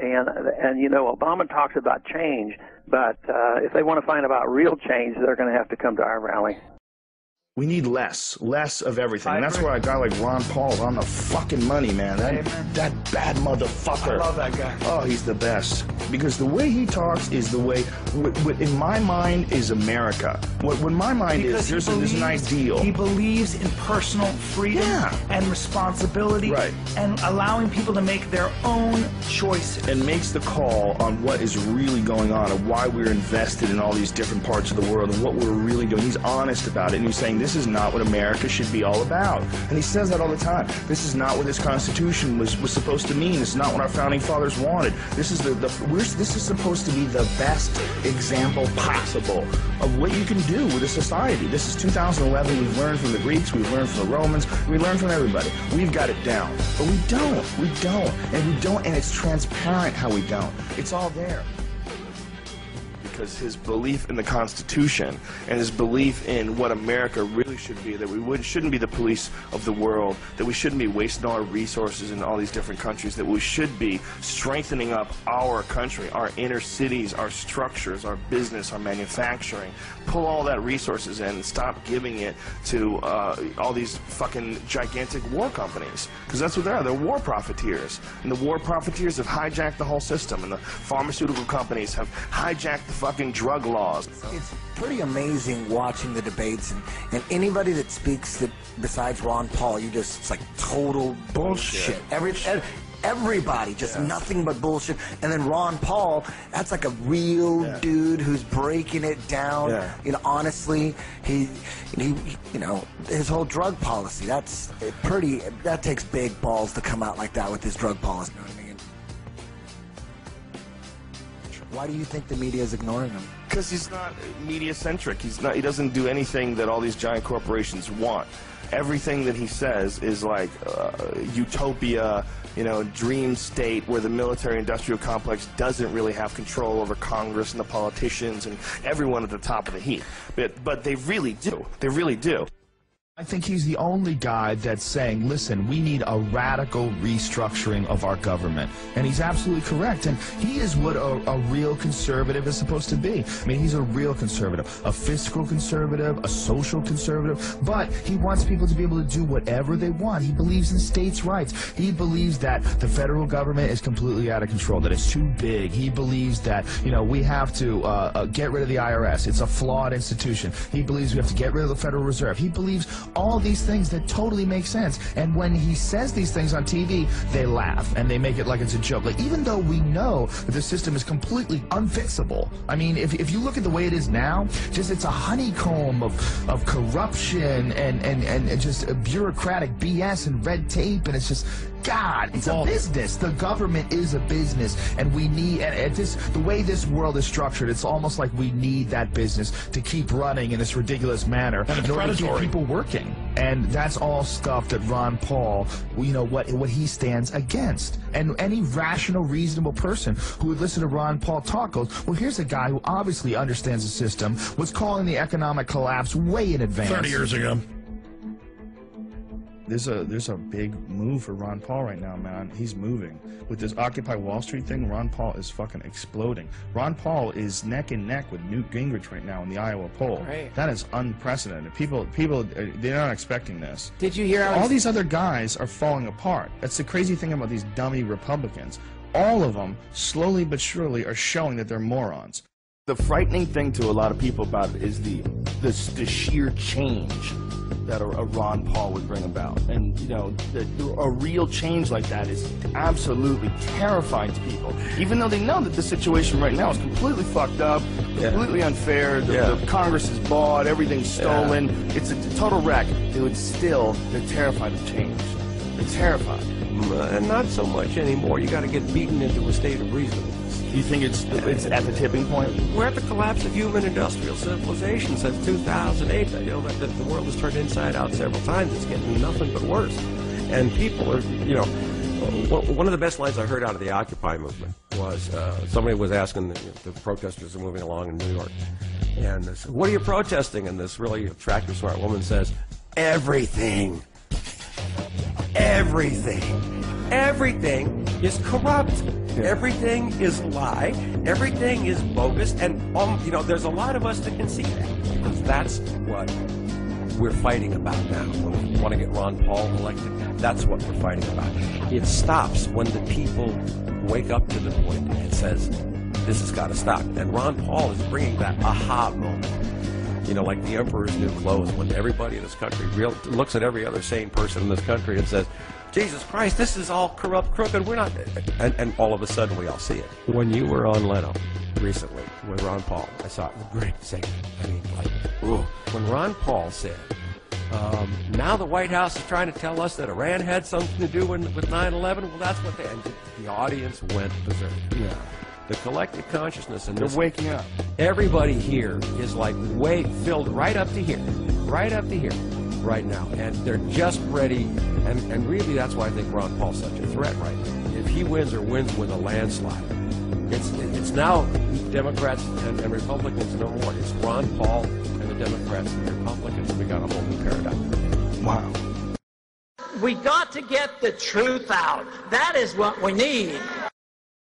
And you know, Obama talks about change, but if they want to find about real change, they're going to have to come to our rally. We need less of everything. And that's where a guy like Ron Paul is on the fucking money, man. That bad motherfucker. I love that guy. Oh, he's the best. Because the way he talks is the way, what in my mind is America. What my mind is, there's an ideal. He believes in personal freedom and responsibility and allowing people to make their own choices. And makes the call on what is really going on and why we're invested in all these different parts of the world and what we're really doing. He's honest about it, and he's saying, this is not what America should be all about. And he says that all the time. This is not what this Constitution was supposed to mean. This is not what our founding fathers wanted. This is this is supposed to be the best example possible of what you can do with a society. This is 2011. We've learned from the Greeks. We've learned from the Romans. We learned from everybody. We've got it down. But we don't. We don't. And we don't. And it's transparent how we don't. It's all there. Because his belief in the Constitution and his belief in what America really should be, that we shouldn't be the police of the world, that we shouldn't be wasting all our resources in all these different countries, that we should be strengthening up our country, our inner cities, our structures, our business, our manufacturing, pull all that resources in and stop giving it to all these fucking gigantic war companies, because that's what they are. They're war profiteers, and the war profiteers have hijacked the whole system, and the pharmaceutical companies have hijacked the fucking drug laws. It's pretty amazing watching the debates, and anybody that speaks that besides Ron Paul, it's like total bullshit. Everybody, just nothing but bullshit. And then Ron Paul, that's like a real dude who's breaking it down. You know, honestly, he you know, his whole drug policy, that takes big balls to come out like that with his drug policy. You know what I mean? Why do you think the media is ignoring him? Because he's not media-centric. He doesn't do anything that all these giant corporations want. Everything that he says is like utopia, you know, dream state where the military-industrial complex doesn't really have control over Congress and the politicians and everyone at the top of the heap. But they really do. They really do. I think he's the only guy that's saying, listen, we need a radical restructuring of our government. And he's absolutely correct. And he is what a real conservative is supposed to be. I mean, he's a real conservative, a fiscal conservative, a social conservative, but he wants people to be able to do whatever they want. He believes in states' rights. He believes that the federal government is completely out of control, that it's too big. He believes that, you know, we have to get rid of the IRS. It's a flawed institution. He believes we have to get rid of the Federal Reserve. He believes all these things that totally make sense. And when he says these things on TV, they laugh and they make it like it's a joke. Like, even though we know that the system is completely unfixable. I mean, if you look at the way it is now, just it's a honeycomb of corruption and just bureaucratic BS and red tape, and it's just, God, it's a business. The government is a business, and we need, and the way this world is structured, it's almost like we need that business to keep running in this ridiculous manner in order to keep people working. And that's all stuff that Ron Paul, you know, what he stands against. And any rational, reasonable person who would listen to Ron Paul talk goes, well, here's a guy who obviously understands the system, was calling the economic collapse way in advance. 30 years ago. There's a big move for Ron Paul right now, man. He's moving. With this Occupy Wall Street thing, Ron Paul is fucking exploding. Ron Paul is neck and neck with Newt Gingrich right now in the Iowa poll. Right. That is unprecedented. People, they're not expecting this. Did you hear all these other guys are falling apart? That's the crazy thing about these dummy Republicans. All of them, slowly but surely, are showing that they're morons. The frightening thing to a lot of people about it is the sheer change that a Ron Paul would bring about. And, you know, a real change like that is absolutely terrifying to people, even though they know that the situation right now is completely fucked up, completely unfair, the Congress is bought, everything's stolen, it's a total wreck. They're terrified of change. They're terrified. Not so much anymore. You got to get beaten into a state of reasonableness. You think it's at the tipping point? We're at the collapse of human industrial civilization since 2008. You know, that the world has turned inside out several times. It's getting nothing but worse. And people are, you know, one of the best lines I heard out of the Occupy movement was somebody was asking, the protesters are moving along in New York, and they said, what are you protesting? And this really attractive, smart woman says, everything. Everything. Everything is corrupt. Everything is a lie. Everything is bogus. And, you know, there's a lot of us that can see that, because that's what we're fighting about now. When we want to get Ron Paul elected, that's what we're fighting about. It stops when the people wake up to the point and says, this has got to stop. And Ron Paul is bringing that aha moment. You know, like the emperor's new clothes, when everybody in this country looks at every other sane person in this country and says, Jesus Christ, this is all corrupt, crooked, we're not... And all of a sudden we all see it. When you were on Leno recently with Ron Paul, I saw it, the great segment. I mean, like, ooh. When Ron Paul said, now the White House is trying to tell us that Iran had something to do with 9/11, well, that's what they... And the audience went berserk. Yeah. The collective consciousness and they're waking up. Everybody here is like filled right up to here, right now, and they're just ready. And really, that's why I think Ron Paul's such a threat right now. If he wins with a landslide, it's now Democrats and Republicans no more. It's Ron Paul and the Democrats and the Republicans. We got a whole new paradigm. Wow. We got to get the truth out. That is what we need.